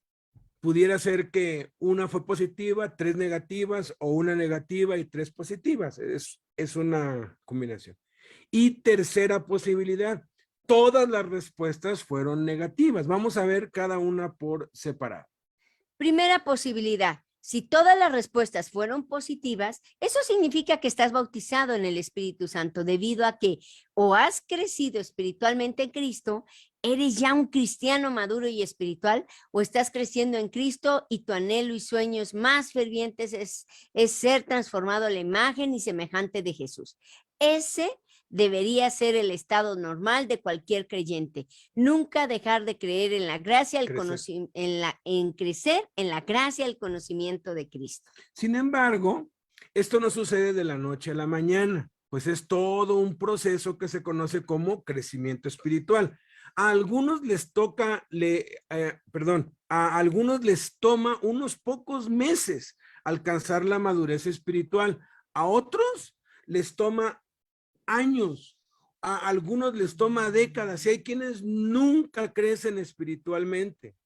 Pudiera ser que una fue positiva, 3 negativas, o una negativa y 3 positivas. Es una combinación. Y tercera posibilidad, todas las respuestas fueron negativas. Vamos a ver cada una por separado. Primera posibilidad, si todas las respuestas fueron positivas, eso significa que estás bautizado en el Espíritu Santo debido a que o has crecido espiritualmente en Cristo, eres ya un cristiano maduro y espiritual, o estás creciendo en Cristo y tu anhelo y sueños más fervientes es ser transformado a la imagen y semejante de Jesús. Ese debería ser el estado normal de cualquier creyente. Nunca dejar de creer en la gracia, en crecer en la gracia, el conocimiento de Cristo. Sin embargo, esto no sucede de la noche a la mañana, pues es todo un proceso que se conoce como crecimiento espiritual. A algunos les a algunos les toma unos pocos meses alcanzar la madurez espiritual. A otros les toma años, a algunos les toma décadas y hay quienes nunca crecen espiritualmente.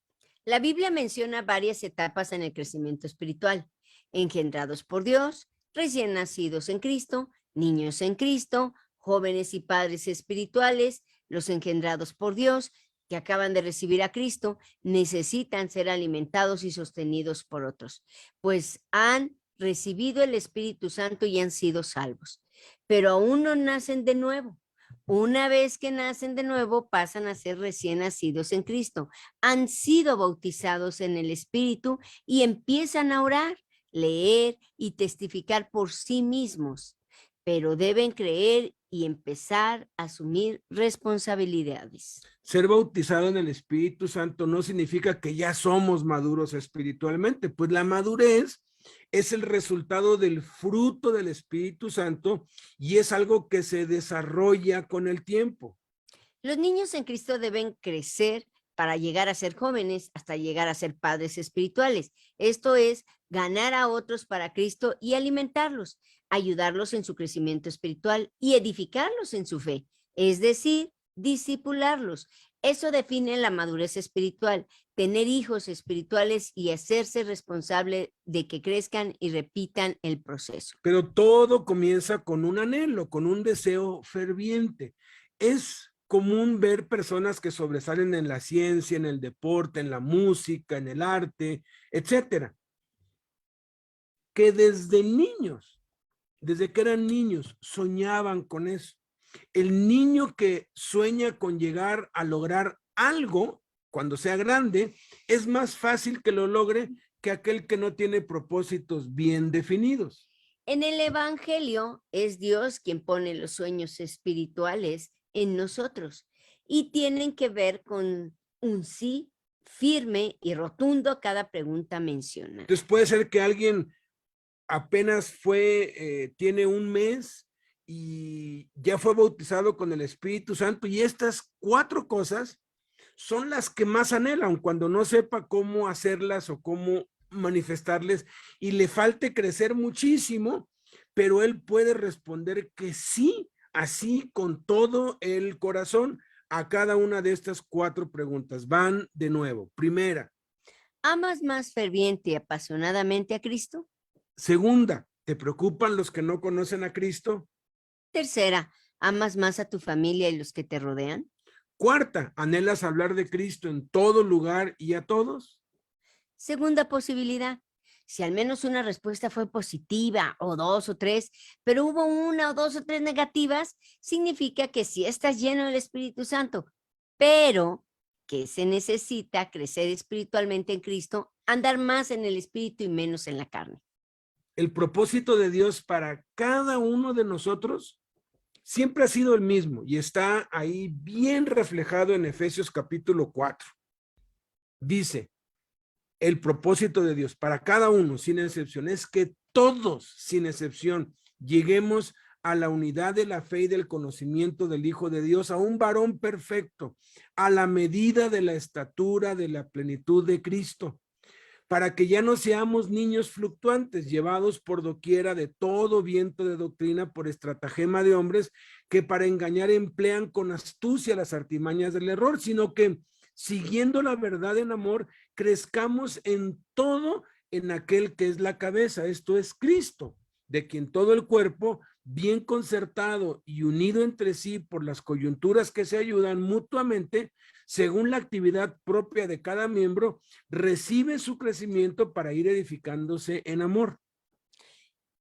La Biblia menciona varias etapas en el crecimiento espiritual: engendrados por Dios, recién nacidos en Cristo, niños en Cristo, jóvenes y padres espirituales. Los engendrados por Dios, que acaban de recibir a Cristo, necesitan ser alimentados y sostenidos por otros, pues han recibido el Espíritu Santo y han sido salvos, pero aún no nacen de nuevo. Una vez que nacen de nuevo, pasan a ser recién nacidos en Cristo. Han sido bautizados en el Espíritu y empiezan a orar, leer y testificar por sí mismos, pero deben creer y empezar a asumir responsabilidades. Ser bautizado en el Espíritu Santo no significa que ya somos maduros espiritualmente, pues la madurez es el resultado del fruto del Espíritu Santo y es algo que se desarrolla con el tiempo. Los niños en Cristo deben crecer para llegar a ser jóvenes, hasta llegar a ser padres espirituales. Esto es, ganar a otros para Cristo y alimentarlos, ayudarlos en su crecimiento espiritual y edificarlos en su fe, es decir, discipularlos. Eso define la madurez espiritual, tener hijos espirituales y hacerse responsable de que crezcan y repitan el proceso. Pero todo comienza con un anhelo, con un deseo ferviente. Es común ver personas que sobresalen en la ciencia, en el deporte, en la música, en el arte, etcétera, que desde niños, desde que eran niños, soñaban con eso. El niño que sueña con llegar a lograr algo cuando sea grande, es más fácil que lo logre que aquel que no tiene propósitos bien definidos. En el Evangelio es Dios quien pone los sueños espirituales en nosotros y tienen que ver con un sí firme y rotundo a cada pregunta mencionada. Entonces puede ser que alguien apenas tiene un mes y ya fue bautizado con el Espíritu Santo, y estas 4 cosas son las que más anhelan cuando no sepa cómo hacerlas o cómo manifestarles y le falte crecer muchísimo, pero él puede responder que sí, así con todo el corazón a cada una de estas 4 preguntas. Van de nuevo. Primera. ¿Amas más ferviente y apasionadamente a Cristo? Segunda, ¿te preocupan los que no conocen a Cristo? Tercera, ¿amas más a tu familia y los que te rodean? Cuarta, ¿anhelas hablar de Cristo en todo lugar y a todos? Segunda posibilidad, si al menos una respuesta fue positiva, o 2 o 3, pero hubo 1 o 2 o 3 negativas, significa que sí estás lleno del Espíritu Santo, pero que se necesita crecer espiritualmente en Cristo, andar más en el Espíritu y menos en la carne. El propósito de Dios para cada uno de nosotros siempre ha sido el mismo y está ahí bien reflejado en Efesios capítulo 4. Dice, el propósito de Dios para cada uno, sin excepción, es que todos, sin excepción, lleguemos a la unidad de la fe y del conocimiento del Hijo de Dios, a un varón perfecto, a la medida de la estatura de la plenitud de Cristo, para que ya no seamos niños fluctuantes, llevados por doquiera de todo viento de doctrina por estratagema de hombres que para engañar emplean con astucia las artimañas del error, sino que siguiendo la verdad en amor, crezcamos en todo en aquel que es la cabeza, esto es Cristo, de quien todo el cuerpo, bien concertado y unido entre sí por las coyunturas que se ayudan mutuamente, según la actividad propia de cada miembro, recibe su crecimiento para ir edificándose en amor.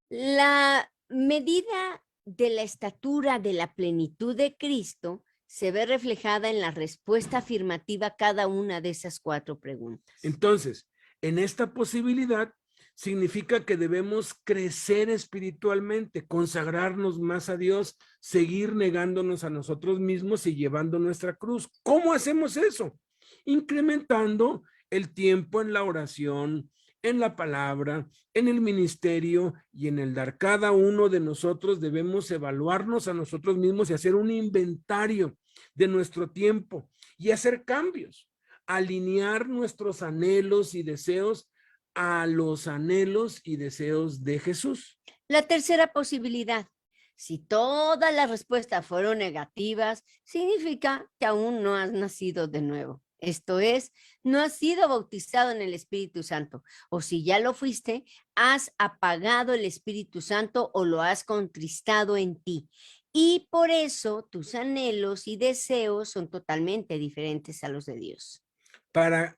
La medida de la estatura de la plenitud de Cristo se ve reflejada en la respuesta afirmativa a cada una de esas 4 preguntas. Entonces, en esta posibilidad, significa que debemos crecer espiritualmente, consagrarnos más a Dios, seguir negándonos a nosotros mismos y llevando nuestra cruz. ¿Cómo hacemos eso? Incrementando el tiempo en la oración, en la palabra, en el ministerio y en el dar. Cada uno de nosotros debemos evaluarnos a nosotros mismos y hacer un inventario de nuestro tiempo y hacer cambios, alinear nuestros anhelos y deseos a los anhelos y deseos de Jesús. La tercera posibilidad, si todas las respuestas fueron negativas, significa que aún no has nacido de nuevo. Esto es, no has sido bautizado en el Espíritu Santo, o si ya lo fuiste, has apagado el Espíritu Santo o lo has contristado en ti. Y por eso tus anhelos y deseos son totalmente diferentes a los de Dios. Para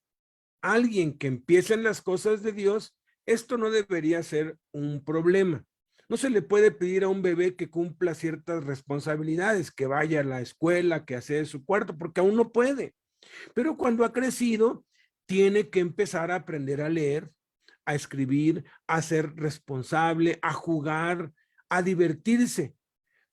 alguien que empieza en las cosas de Dios, esto no debería ser un problema. No se le puede pedir a un bebé que cumpla ciertas responsabilidades, que vaya a la escuela, que hace su cuarto, porque aún no puede. Pero cuando ha crecido, tiene que empezar a aprender a leer, a escribir, a ser responsable, a jugar, a divertirse.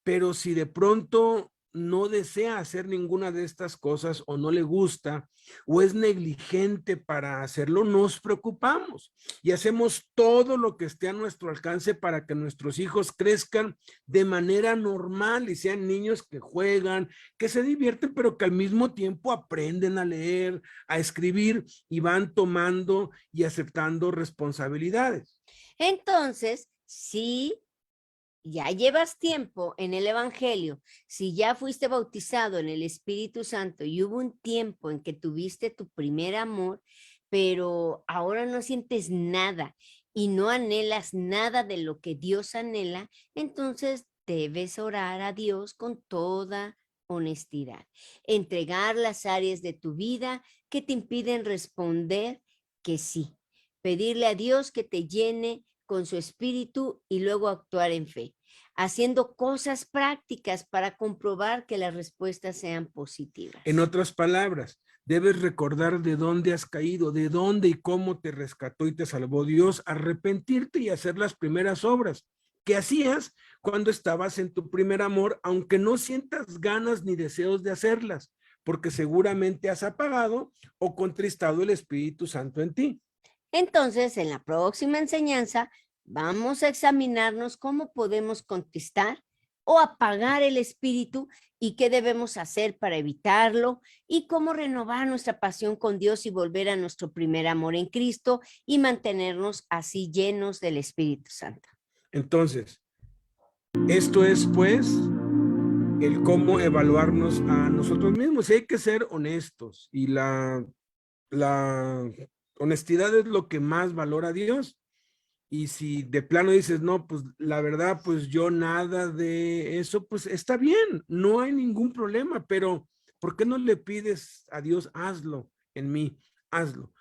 Pero si de pronto no desea hacer ninguna de estas cosas o no le gusta o es negligente para hacerlo, nos preocupamos y hacemos todo lo que esté a nuestro alcance para que nuestros hijos crezcan de manera normal y sean niños que juegan, que se divierten, pero que al mismo tiempo aprenden a leer, a escribir y van tomando y aceptando responsabilidades. Entonces, sí, ya llevas tiempo en el Evangelio, si ya fuiste bautizado en el Espíritu Santo y hubo un tiempo en que tuviste tu primer amor, pero ahora no sientes nada y no anhelas nada de lo que Dios anhela, entonces debes orar a Dios con toda honestidad. Entregar las áreas de tu vida que te impiden responder que sí. Pedirle a Dios que te llene con su espíritu y luego actuar en fe, haciendo cosas prácticas para comprobar que las respuestas sean positivas. En otras palabras, debes recordar de dónde has caído, de dónde y cómo te rescató y te salvó Dios, arrepentirte y hacer las primeras obras que hacías cuando estabas en tu primer amor, aunque no sientas ganas ni deseos de hacerlas, porque seguramente has apagado o contristado el Espíritu Santo en ti. Entonces, en la próxima enseñanza, vamos a examinarnos cómo podemos contristar o apagar el espíritu y qué debemos hacer para evitarlo y cómo renovar nuestra pasión con Dios y volver a nuestro primer amor en Cristo y mantenernos así llenos del Espíritu Santo. Entonces, esto es pues el cómo evaluarnos a nosotros mismos. Y hay que ser honestos y la honestidad es lo que más valora Dios. Y si de plano dices, no, pues la verdad, pues yo nada de eso, pues está bien, no hay ningún problema, pero ¿por qué no le pides a Dios, hazlo en mí, hazlo?